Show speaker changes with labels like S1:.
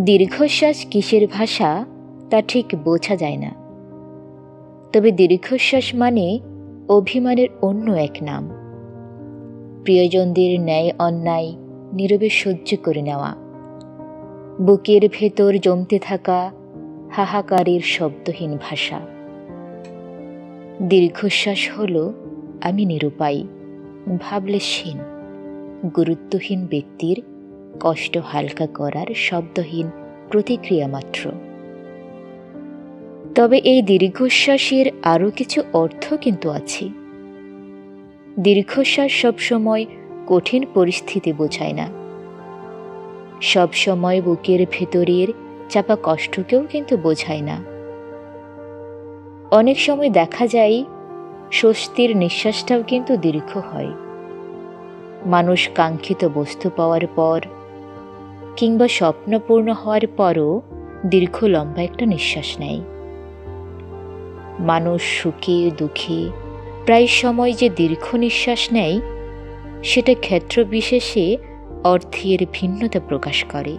S1: দীর্ঘশ্বাস কিসের ভাষা তা ঠিক বোঝা যায় না, তবে দীর্ঘশ্বাস মানে অভিমানের অন্য এক নাম। প্রিয়জনদের ন্যায় অন্যায় নীরবে সহ্য করে নেওয়া, বুকের ভেতর জমতে থাকা হাহাকারের শব্দহীন ভাষা। দীর্ঘশ্বাস হল আমি নিরুপায়, ভাবলেশহীন, গুরুত্বহীন ব্যক্তির কষ্ট হালকা করার শব্দহীন প্রতিক্রিয়া মাত্র। তবে এই দীর্ঘশ্বাসের আরও কিছু অর্থ কিন্তু আছে। দীর্ঘশ্বাস সবসময় কঠিন পরিস্থিতি বোঝায় না, সবসময় বুকের ভেতরের চাপা কষ্টকেও কিন্তু বোঝায় না। অনেক সময় দেখা যায় স্বস্তির নিঃশ্বাসটাও কিন্তু দীর্ঘ হয়। মানুষ কাঙ্ক্ষিত বস্তু পাওয়ার পর কিংবা স্বপ্ন পূর্ণ হওয়ার পরও দীর্ঘ লম্বা একটা নিঃশ্বাস নেয়। মানুষ সুখে দুঃখে প্রায় সময় যে দীর্ঘ নিঃশ্বাস নেয়, সেটা ক্ষেত্র বিশেষে অর্থের ভিন্নতা প্রকাশ করে।